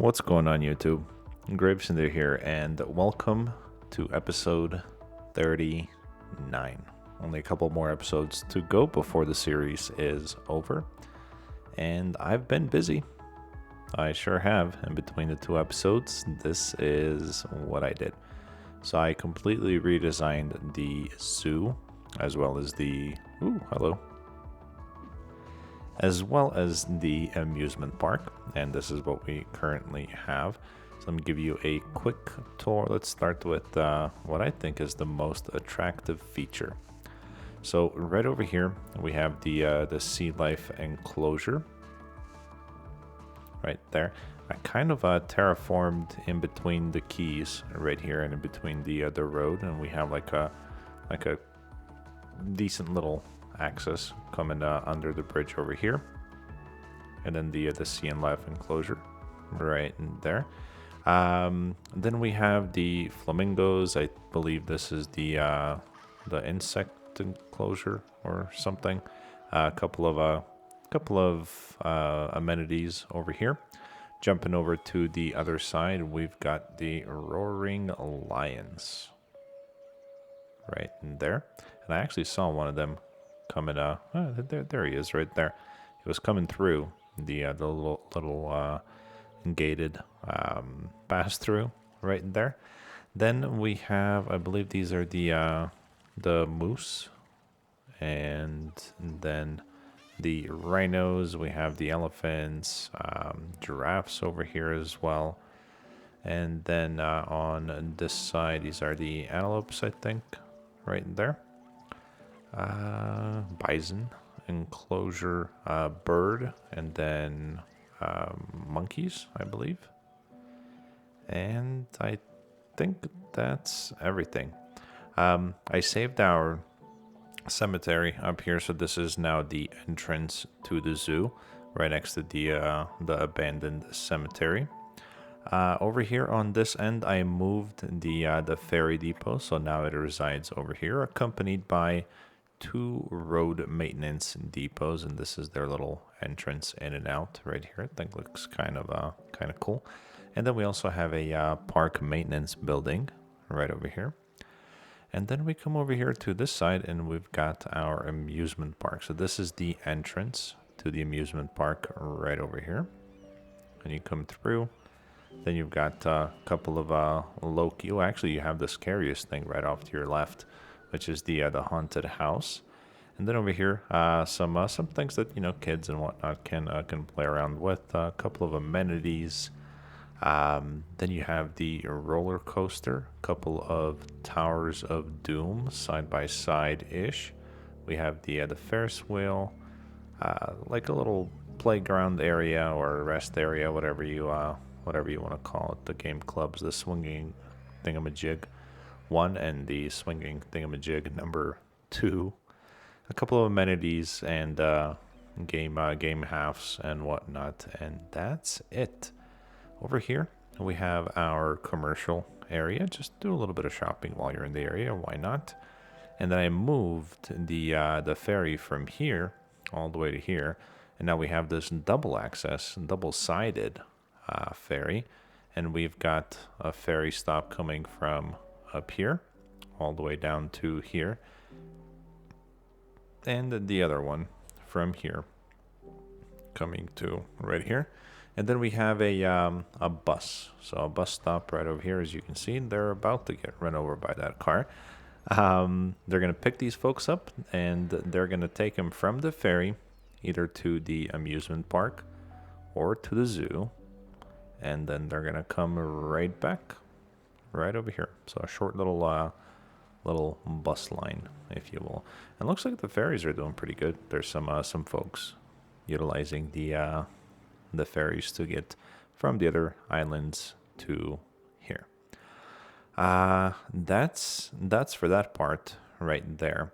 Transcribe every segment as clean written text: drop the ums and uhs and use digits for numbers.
What's going on, YouTube? GraveCinder here, and welcome to episode 39. Only a couple more episodes to go before the series is over, and I've been busy. I sure have. In between the two episodes, this is what I did. So I completely redesigned the zoo, as well as the amusement park, and this is what we currently have. So let me give you a quick tour. Let's start with what I think is the most attractive feature. So right over here we have the sea life enclosure right there. I kind of terraformed in between the keys right here and in between the road, and we have like a decent little access coming under the bridge over here, and then the sea and life enclosure right in there. Then we have the flamingos. I believe this is the insect enclosure or something. A couple of amenities over here. Jumping over to the other side, we've got the roaring lions right in there, and I actually saw one of them coming. There he is, right there. He was coming through the little gated pass through right there. Then we have, I believe these are the moose, and then the rhinos. We have the elephants, giraffes over here as well. And then on this side, these are the antelopes, I think, right there. Bison enclosure, bird, and then monkeys, I believe. And I think that's everything. I saved our cemetery up here, so this is now the entrance to the zoo, right next to the abandoned cemetery. Over here on this end, I moved the ferry depot, so now it resides over here, accompanied by two road maintenance depots, and this is their little entrance in and out right here. I think looks kind of cool. And then we also have a park maintenance building right over here. And then we come over here to this side, and we've got our amusement park. So this is the entrance to the amusement park right over here. And you come through. Then you've got a couple of low-key. Well, actually, you have the scariest thing right off to your left, which is the haunted house. And then over here, some things that kids and whatnot can play around with. A couple of amenities. Then you have the roller coaster, a couple of towers of doom side by side ish. We have the Ferris wheel, like a little playground area or rest area, whatever you want to call it. The game clubs, the swinging thingamajig 1 and the swinging thingamajig number 2. A couple of amenities and game halves and whatnot, and that's it. Over here, we have our commercial area. Just do a little bit of shopping while you're in the area. Why not? And then I moved the ferry from here all the way to here. And now we have this double-sided ferry. And we've got a ferry stop coming from up here all the way down to here. And the other one from here coming to right here. And then we have a bus. So a bus stop right over here, as you can see. They're about to get run over by that car. They're going to pick these folks up, and they're going to take them from the ferry either to the amusement park or to the zoo. And then they're going to come right back right over here. So a short little bus line, if you will. And it looks like the ferries are doing pretty good. There's some folks utilizing the ferries to get from the other islands to here. That's for that part right there.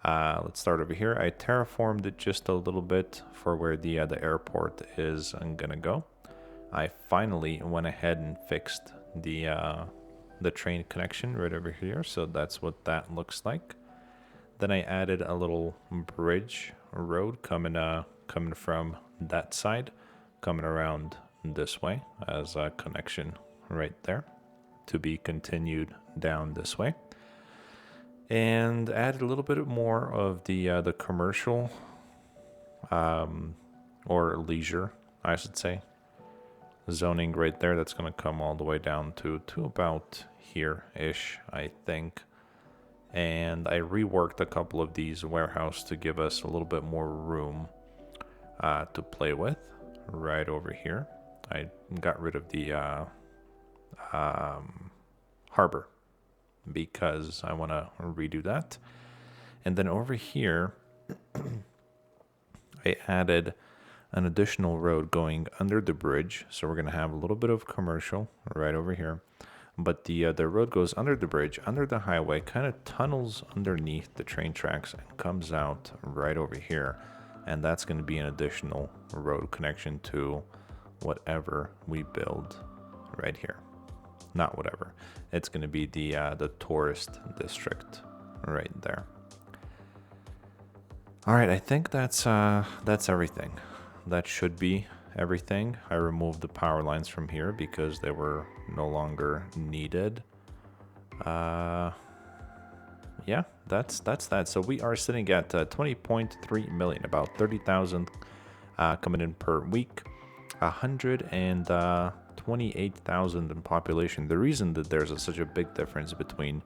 Let's start over here. I terraformed it just a little bit for where the airport is gonna go. I finally went ahead and fixed the train connection right over here, so that's what that looks like. Then I added a little bridge road coming from that side, coming around this way as a connection right there to be continued down this way. And added a little bit more of the commercial or leisure, I should say, zoning right there. That's going to come all the way down to about here-ish, I think. And I reworked a couple of these warehouses to give us a little bit more room to play with right over here. I got rid of the harbor because I want to redo that. And then over here, I added an additional road going under the bridge. So we're going to have a little bit of commercial right over here. But the road goes under the bridge, under the highway, kind of tunnels underneath the train tracks and comes out right over here. And that's going to be an additional road connection to whatever we build right here. Not whatever. It's going to be the tourist district right there. All right, I think that's everything. That should be everything. I removed the power lines from here because they were no longer needed. Yeah, that's that. So we are sitting at 20.3 million, about 30,000 coming in per week, 128,000 in population. The reason that there's such a big difference between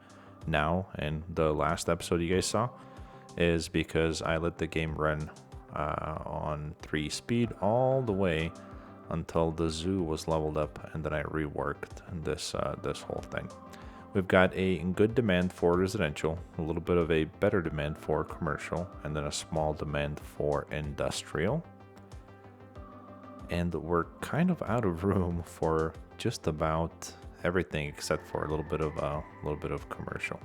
now and the last episode you guys saw is because I let the game run on 3 speed all the way until the zoo was leveled up, and then I reworked this whole thing. We've got a good demand for residential, a little bit of a better demand for commercial, and then a small demand for industrial. And we're kind of out of room for just about everything except for a little bit of commercial.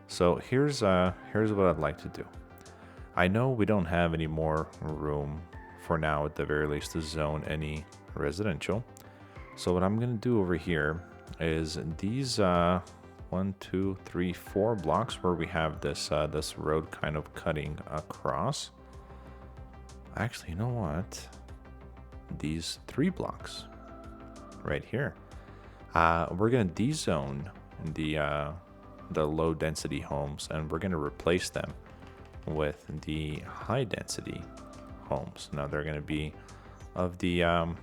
So here's what I'd like to do. I know we don't have any more room for now, at the very least, to zone any residential. So what I'm gonna do over here is these 1, 2, 3, 4 blocks where we have this this road kind of cutting across. Actually, you know what? These 3 blocks right here. We're gonna dezone the low density homes, and we're gonna replace them with the high density homes. Now they're gonna be of the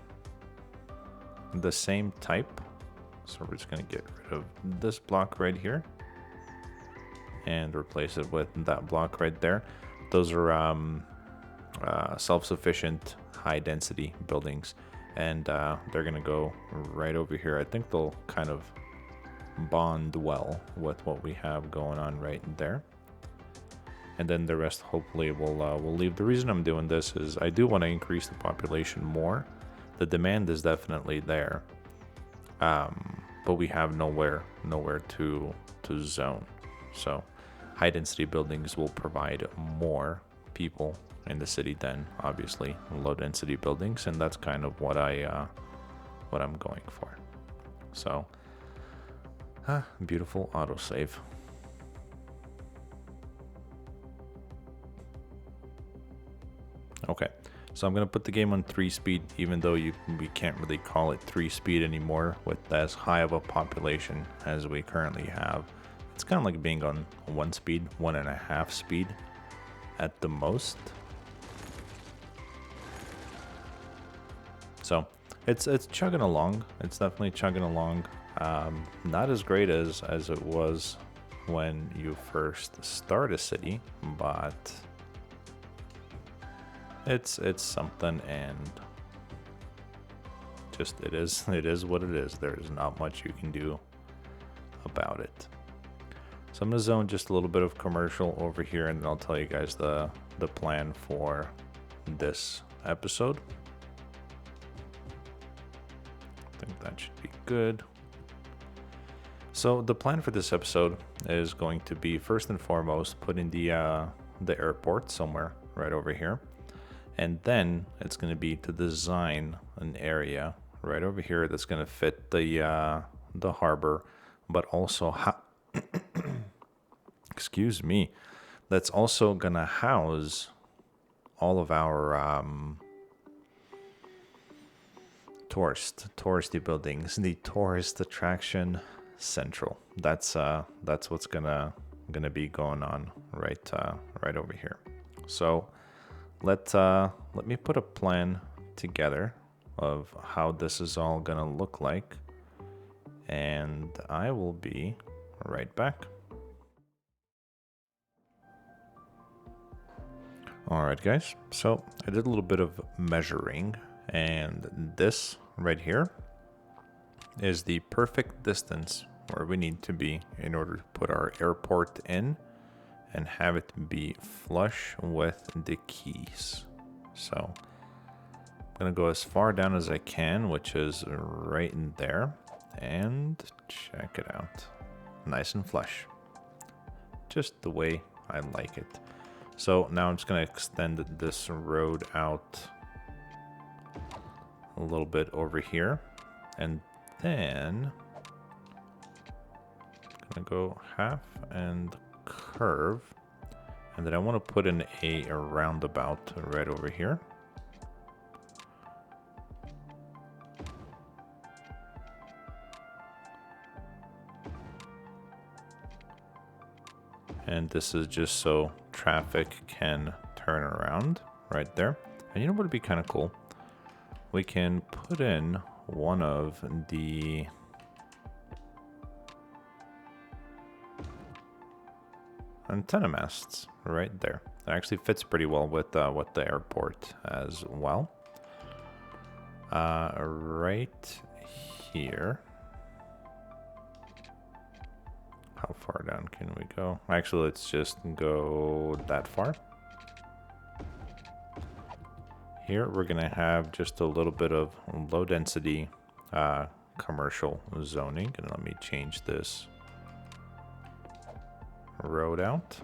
same type. So we're just gonna get rid of this block right here and replace it with that block right there. Those are self-sufficient high density buildings, and they're gonna go right over here. I think they'll kind of bond well with what we have going on right there, and then the rest hopefully will leave. The reason I'm doing this is I do want to increase the population more. The demand is definitely there, but we have nowhere to zone. So high density buildings will provide more people in the city than obviously low density buildings, and that's kind of what I'm going for. So beautiful autosave. Okay, so I'm gonna put the game on 3 speed, even though we can't really call it 3 speed anymore with as high of a population as we currently have. It's kind of like being on 1 speed, 1.5 speed at the most. So it's chugging along. It's definitely chugging along. Not as great as it was when you first start a city, but it's something, and just it is what it is. There's not much you can do about it. So I'm gonna zone just a little bit of commercial over here, and then I'll tell you guys the plan for this episode. I think that should be good. So the plan for this episode is going to be, first and foremost, putting the airport somewhere right over here. And then it's going to be to design an area right over here that's going to fit the harbor, but also excuse me, that's also going to house all of our touristy buildings, the tourist attraction central. That's what's gonna be going on right over here. So let me put a plan together of how this is all gonna look like, and I will be right back. All right, guys, so I did a little bit of measuring, and this right here is the perfect distance where we need to be in order to put our airport in and have it be flush with the quays. So I'm gonna go as far down as I can, which is right in there, and check it out. Nice and flush. Just the way I like it. So now I'm just gonna extend this road out a little bit over here, and then I'm gonna go half and curve, and then I want to put in a roundabout right over here. And this is just so traffic can turn around right there. And you know what would be kind of cool? We can put in one of the antenna masts right there. It actually fits pretty well with the airport as well. Right here. How far down can we go? Actually, let's just go that far. Here we're gonna have just a little bit of low density commercial zoning, and let me change this road out.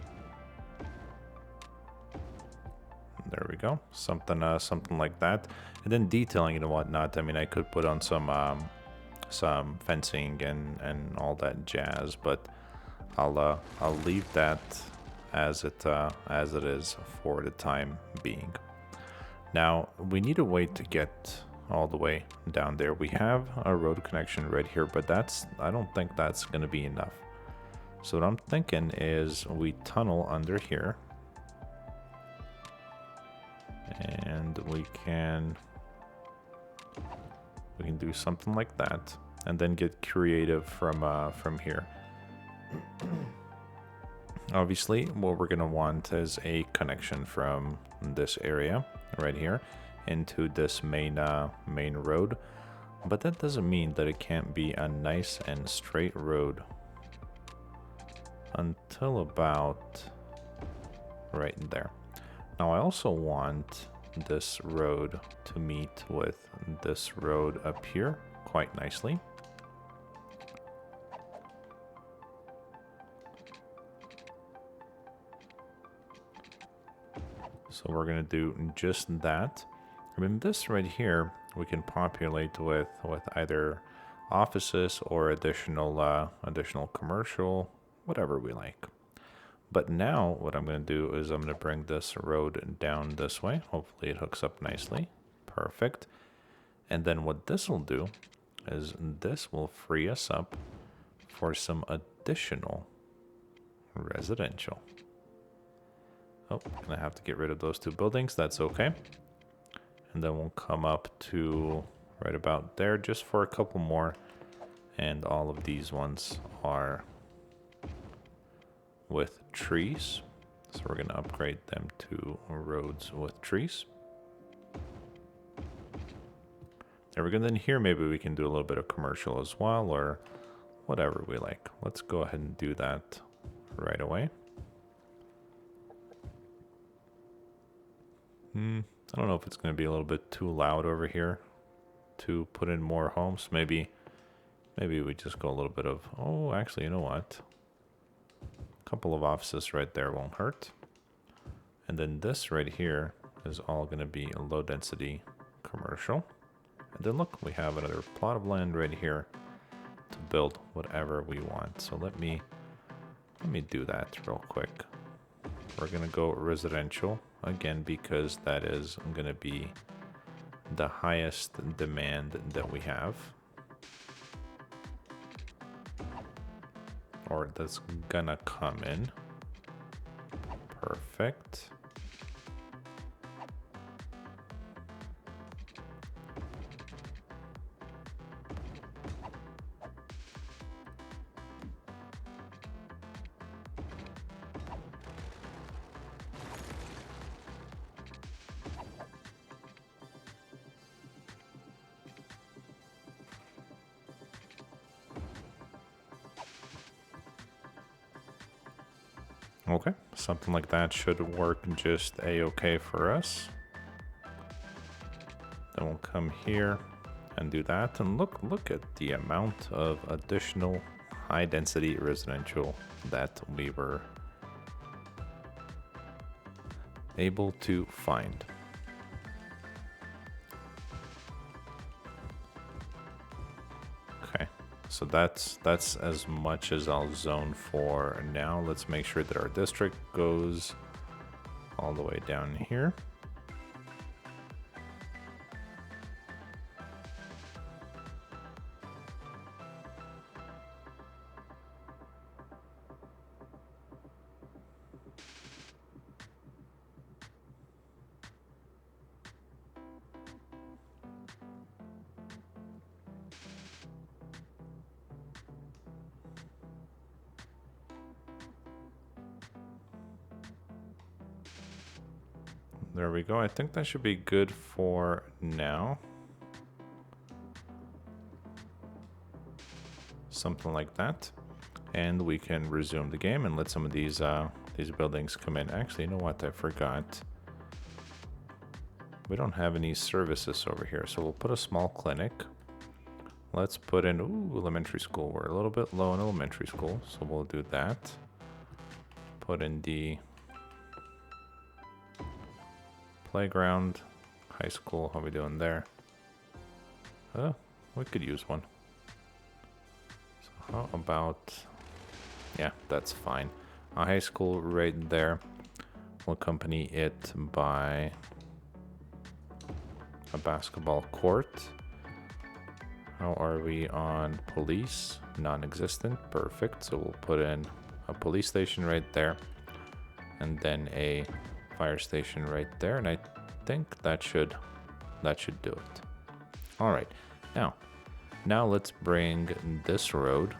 There we go, something like that. And then detailing and whatnot. I mean, I could put on some fencing and all that jazz, but I'll leave that as it is for the time being. Now we need a way to get all the way down there. We have a road connection right here, but I don't think that's going to be enough. So what I'm thinking is we tunnel under here, and we can do something like that, and then get creative from here. Obviously, what we're gonna want is a connection from this area right here into this main road, but that doesn't mean that it can't be a nice and straight road until about right there. Now I also want this road to meet with this road up here quite nicely. So we're gonna do just that. I mean, this right here we can populate with either offices or additional commercial, whatever we like. But now what I'm gonna do is I'm gonna bring this road down this way. Hopefully it hooks up nicely. Perfect. And then what this will do is this will free us up for some additional residential. Oh, gonna have to get rid of those two buildings. That's okay. And then we'll come up to right about there just for a couple more. And all of these ones are with trees. So we're gonna upgrade them to roads with trees. There we go. Then here maybe we can do a little bit of commercial as well, or whatever we like. Let's go ahead and do that right away. I don't know if it's going to be a little bit too loud over here to put in more homes. Maybe we just go a little bit of, oh, actually, you know what? A couple of offices right there won't hurt. And then this right here is all going to be a low density commercial. And then look, we have another plot of land right here to build whatever we want. So let me do that real quick. We're going to go residential again, because that is going to be the highest demand that we have, or that's gonna come in. Perfect. Okay, something like that should work just a-okay for us. Then we'll come here and do that, and look at the amount of additional high density residential that we were able to find. Okay, so that's as much as I'll zone for now. Let's make sure that our district goes all the way down here. There we go. I think that should be good for now. Something like that. And we can resume the game and let some of these buildings come in. Actually, you know what? I forgot. We don't have any services over here, so we'll put a small clinic. Let's put in, elementary school. We're a little bit low in elementary school, so we'll do that. Put in the playground, high school. How are we doing there? Oh, we could use one. So how about, yeah, that's fine. A high school right there. We'll accompany it by a basketball court. How are we on police? Non-existent. Perfect. So we'll put in a police station right there, and then a fire station right there, and I think that should do it. All right, now let's bring this road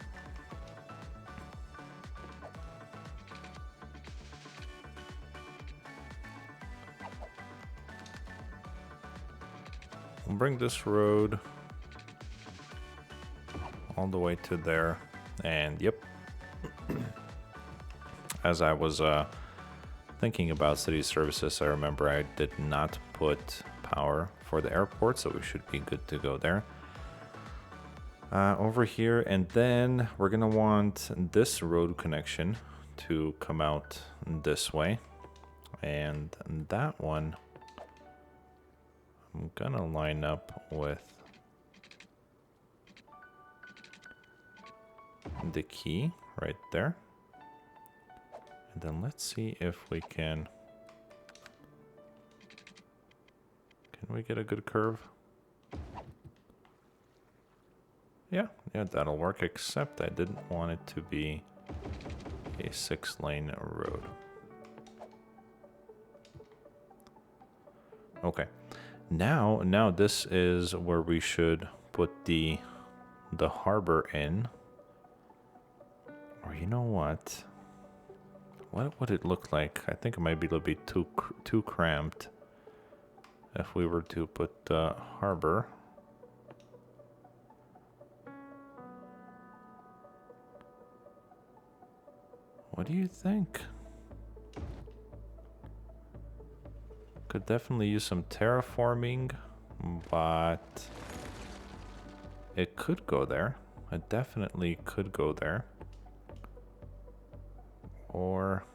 all the way to there, and yep. As I was thinking about city services, I remember I did not put power for the airport, so we should be good to go there. Over here, and then we're gonna want this road connection to come out this way, and that one I'm gonna line up with the key right there. And then let's see if we can we get a good curve? Yeah, that'll work, except I didn't want it to be a 6-lane road. Okay, now this is where we should put the harbor in. Or you know what? What would it look like? I think it might be a little bit too cramped if we were to put the harbor. What do you think? Could definitely use some terraforming, but it could go there. It definitely could go there. Or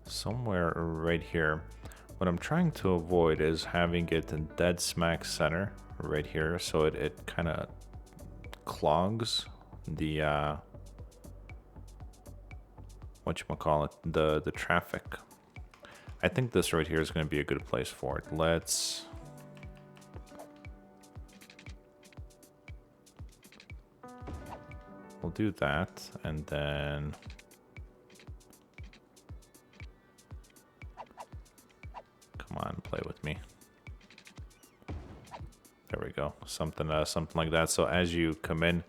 somewhere right here. What I'm trying to avoid is having it in dead smack center right here, so it kind of clogs the whatchamacallit, the traffic. I think this right here is going to be a good place for it. We'll do that, and then come on, play with me. There we go. Something like that. So as you come in,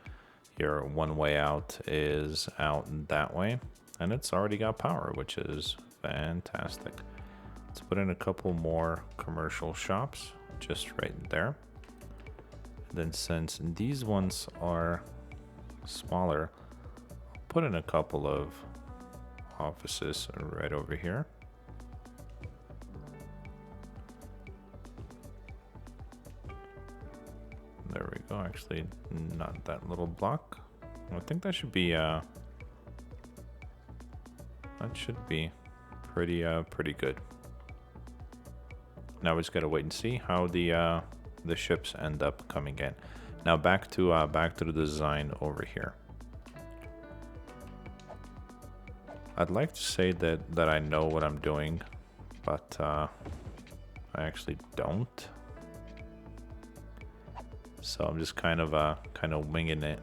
your one way out is out that way, and it's already got power, which is fantastic. Let's put in a couple more commercial shops just right there. And then since these ones are smaller, I'll put in a couple of offices right over here. There we go. Actually, not that little block. I think that should be pretty good. Now we just gotta wait and see how the ships end up coming in. Now back to the design over here. I'd like to say that I know what I'm doing, but I actually don't. So I'm just kind of winging it.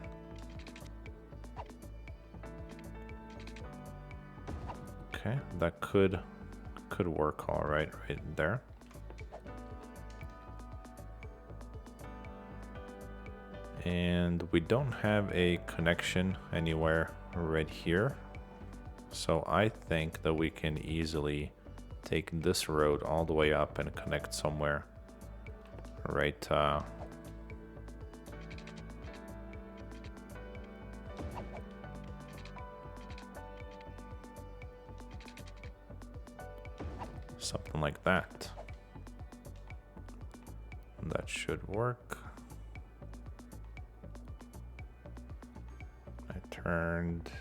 Okay, that could work all right there. And we don't have a connection anywhere right here. So I think that we can easily take this road all the way up and connect somewhere right something like that. That should work. I turned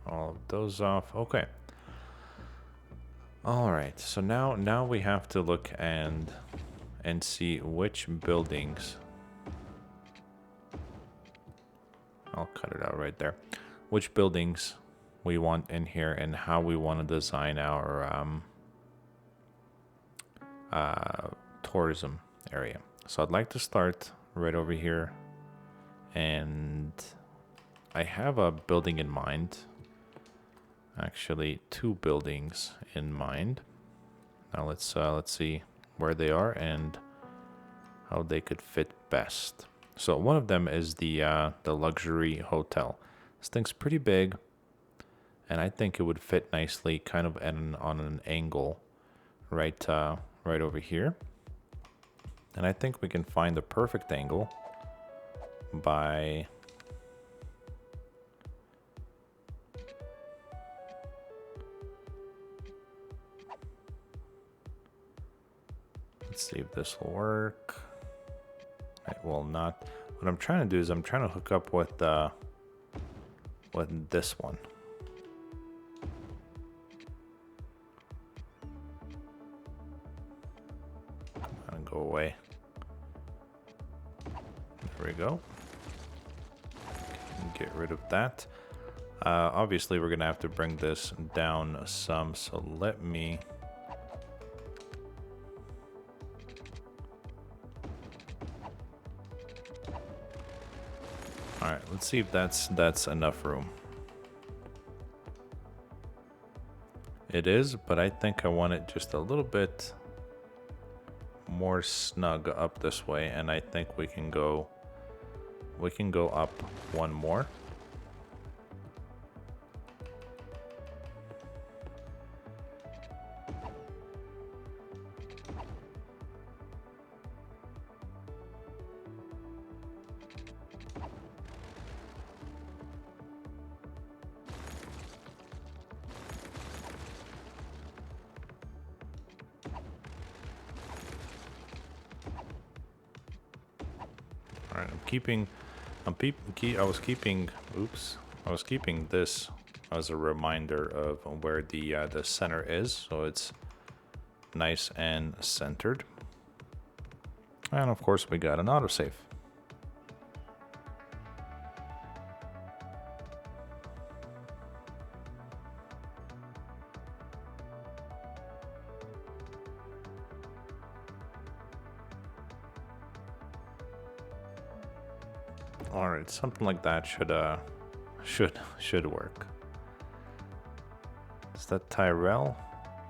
all of those off. Okay. All right. So now we have to look and see which buildings. I'll cut it out right there. Which buildings we want in here and how we want to design our tourism area. So I'd like to start right over here, and I have a building in mind. Actually, two buildings in mind. Now let's see where they are and how they could fit best. So one of them is the luxury hotel. This thing's pretty big, and I think it would fit nicely, kind of on an angle, right over here. And I think we can find the perfect angle by let's see if this will work. It will not. What I'm trying to do is I'm trying to hook up with this one. Go away. There we go. Get rid of that. Obviously, we're gonna have to bring this down some. So let me. All right. Let's see if that's enough room. It is, but I think I want it just a little bit more snug up this way, and I think we can go up one more. All right, I was keeping this as a reminder of where the center is, so it's nice and centered. And of course, we got an autosave. All right, something like that should work. Is that Tyrell?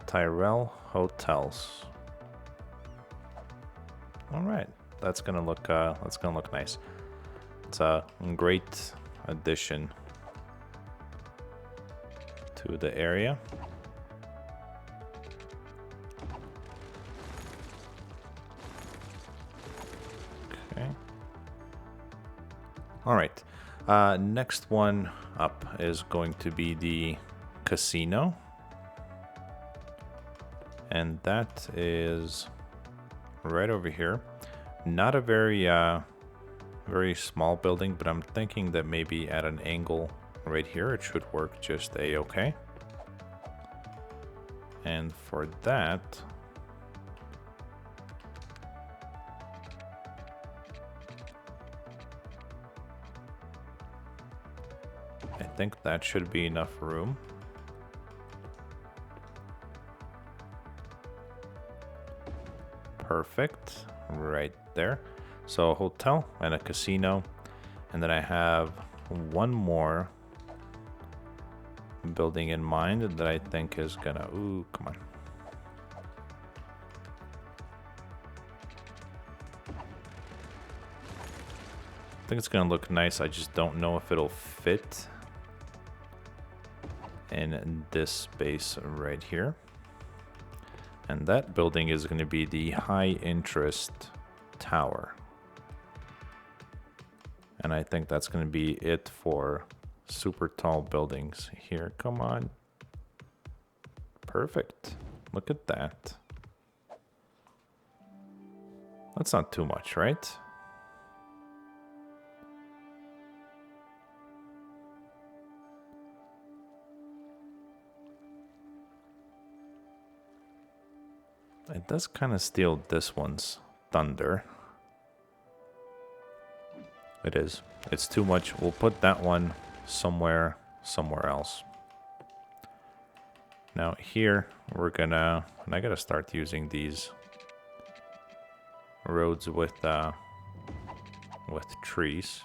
Tyrell Hotels. All right, that's gonna look nice. It's a great addition to the area. Okay. All right. Next one up is going to be the casino. And that is right over here. Not a very small building, but I'm thinking that maybe at an angle right here, it should work just a-okay. And for that, I think that should be enough room. Perfect, right there. So a hotel and a casino, and then I have one more building in mind that I think is gonna, ooh, come on. I think it's gonna look nice. I just don't know if it'll fit in this space right here. And that building is going to be the high interest tower. And I think that's going to be it for super tall buildings here. Come on. Perfect. Look at that. That's not too much, right? It does kind of steal this one's thunder. It is. It's too much. We'll put that one somewhere else. Now here we're gonna, and I gotta start using these roads with trees.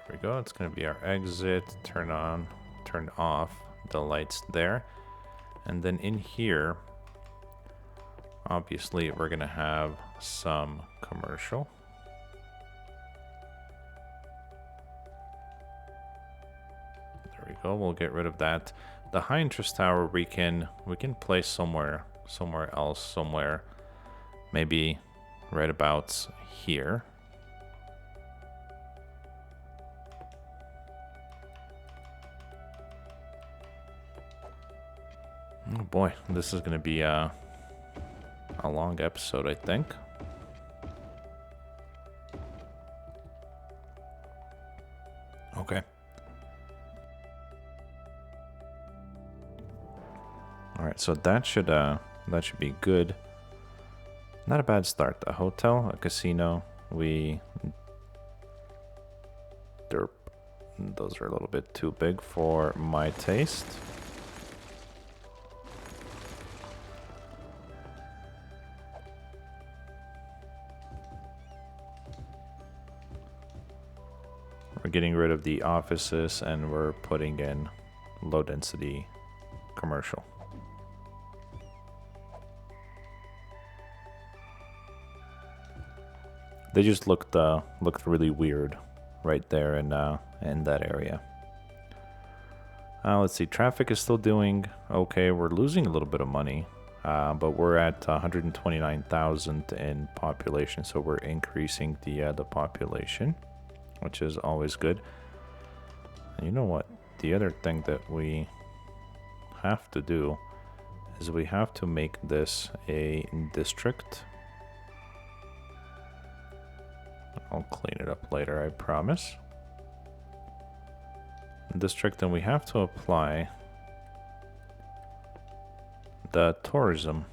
There we go. It's going to be our exit. Turn on, turn off the lights there. And then in here, obviously, we're going to have some commercial. There we go. We'll get rid of that. The high interest tower we can place somewhere else, maybe right about here. Oh boy, this is going to be a long episode, I think. Okay. All right, so that should be good. Not a bad start. A hotel, a casino. Derp. Those are a little bit too big for my taste. We're getting rid of the offices and we're putting in low density commercial. They just looked really weird right there in that area. Let's see, traffic is still doing okay. We're losing a little bit of money, but we're at 129,000 in population, so we're increasing the population, which is always good. And you know what? The other thing that we have to do is we have to make this a district. I'll clean it up later, I promise. District, and we have to apply the tourism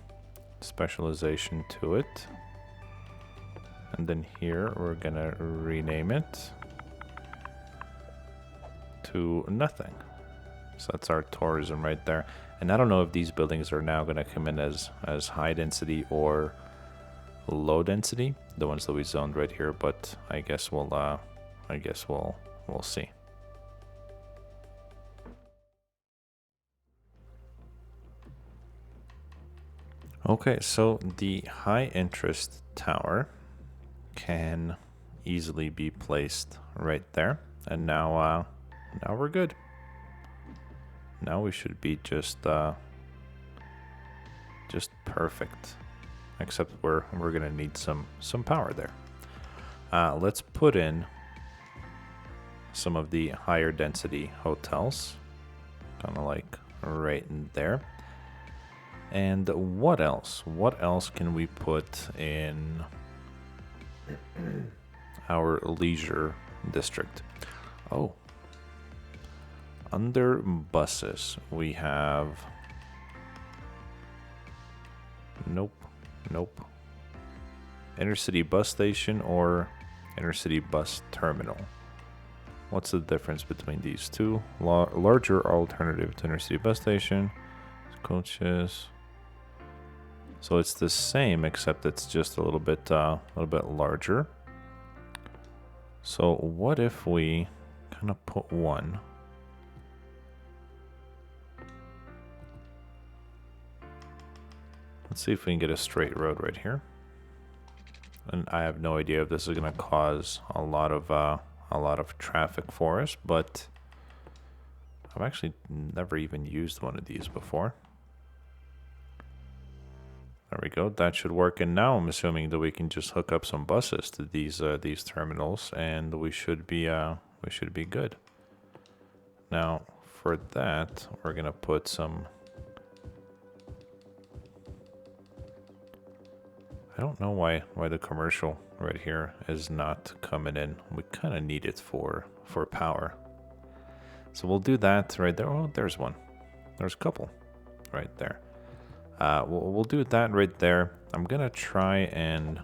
specialization to it. And then here we're gonna rename it to nothing. So that's our tourism right there. And I don't know if these buildings are now going to come in as high density or low density, the ones that we zoned right here, but I guess we'll see. Okay, so the high interest tower can easily be placed right there, and now we're good. Now we should be just perfect, except we're gonna need some power there. Let's put in some of the higher density hotels, kind of like right in there. And what else? What else can we put in our leisure district? Oh, under buses, we have... Nope. Intercity bus station or intercity bus terminal. What's the difference between these two? Larger alternative to intercity bus station. Coaches. So it's the same, except it's just a little bit larger. So what if we kind of put one? Let's see if we can get a straight road right here. And I have no idea if this is going to cause a lot of traffic for us, but I've actually never even used one of these before. There we go. That should work. And now I'm assuming that we can just hook up some buses to these terminals, and we should be good. Now for that, we're gonna put some. I don't know why the commercial right here is not coming in. We kind of need it for power. So we'll do that right there. Oh, there's one. There's a couple right there. We'll do that right there. I'm gonna try and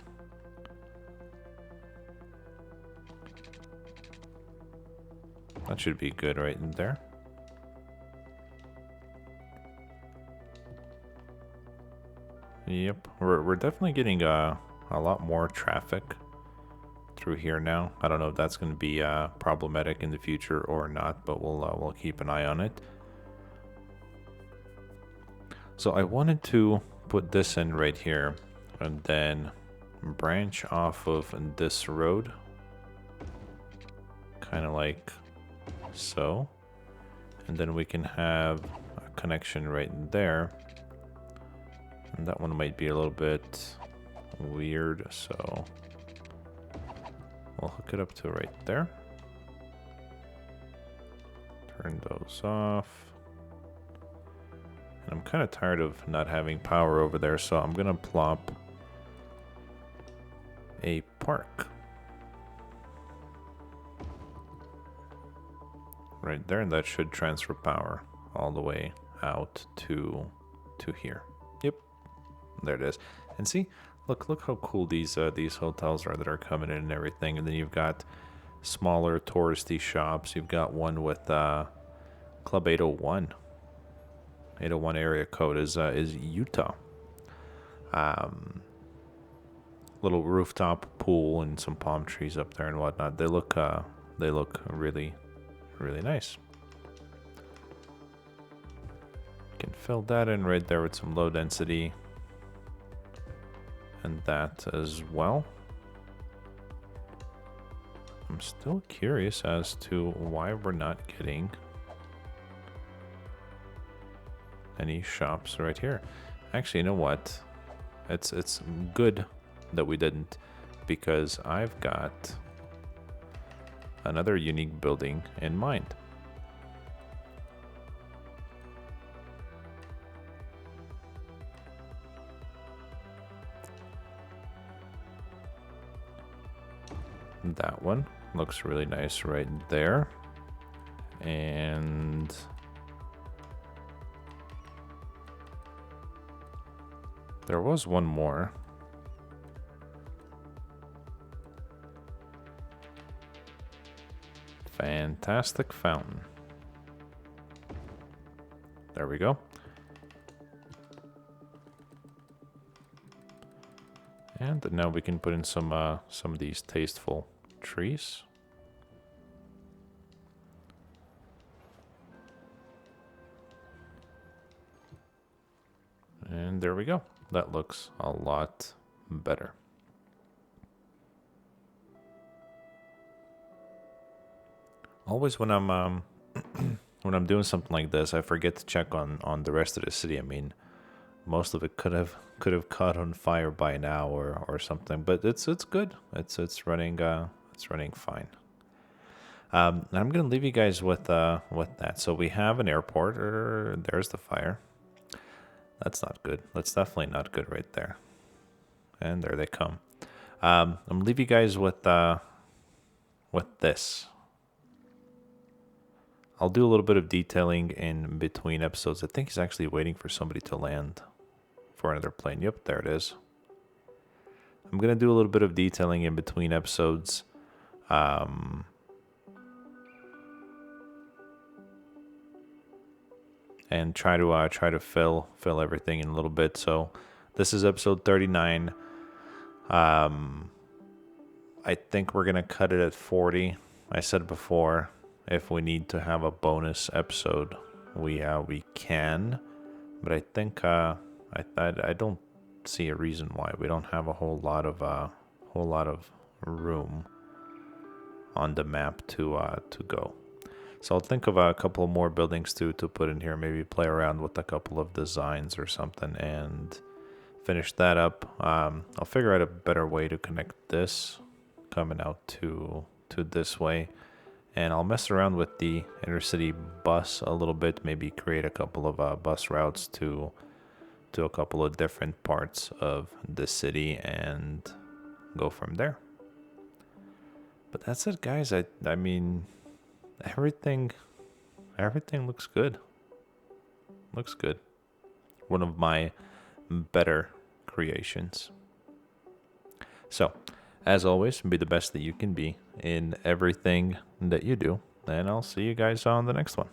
that should be good right in there. Yep, we're definitely getting a lot more traffic through here now. I don't know if that's going to be problematic in the future or not, but we'll keep an eye on it. So I wanted to put this in right here and then branch off of this road, kind of like so, and then we can have a connection right in there. And that one might be a little bit weird, so we'll hook it up to right there. Turn those off. And I'm kind of tired of not having power over there, so I'm gonna plop a park right there, and that should transfer power all the way out to here. Yep, there it is. And see, look how cool these hotels are that are coming in and everything. And then you've got smaller touristy shops. You've got one with Club 801. 801 area code is Utah. Little rooftop pool and some palm trees up there and whatnot. They look really, really nice. You can fill that in right there with some low density, and that as well. I'm still curious as to why we're not getting any shops right here. Actually, you know what? It's good that we didn't, because I've got another unique building in mind. That one looks really nice right there. And there was one more. Fantastic fountain. There we go. And now we can put in some of these tasteful trees. And there we go. That looks a lot better. Always when I'm when I'm doing something like this, I forget to check on the rest of the city. I mean, most of it could have caught on fire by now or something, but it's good. It's running fine. I'm gonna leave you guys with that. So we have an airport. There's the fire. That's not good. That's definitely not good right there. And there they come. I'm gonna leave you guys with this. I'll do a little bit of detailing in between episodes. I think he's actually waiting for somebody to land for another plane. Yep, there it is. I'm going to do a little bit of detailing in between episodes. And try to fill everything in a little bit. So this is episode 39. I think we're going to cut it at 40. I said before, if we need to have a bonus episode, we can, but I think I don't see a reason why. We don't have a whole lot of room on the map to go. So I'll think of a couple more buildings to put in here. Maybe play around with a couple of designs or something and finish that up. I'll figure out a better way to connect this coming out to this way. And I'll mess around with the intercity bus a little bit, maybe create a couple of bus routes to a couple of different parts of the city and go from there. But that's it, guys. I mean, everything looks good. Looks good. One of my better creations. So, as always, be the best that you can be in everything that you do. And I'll see you guys on the next one.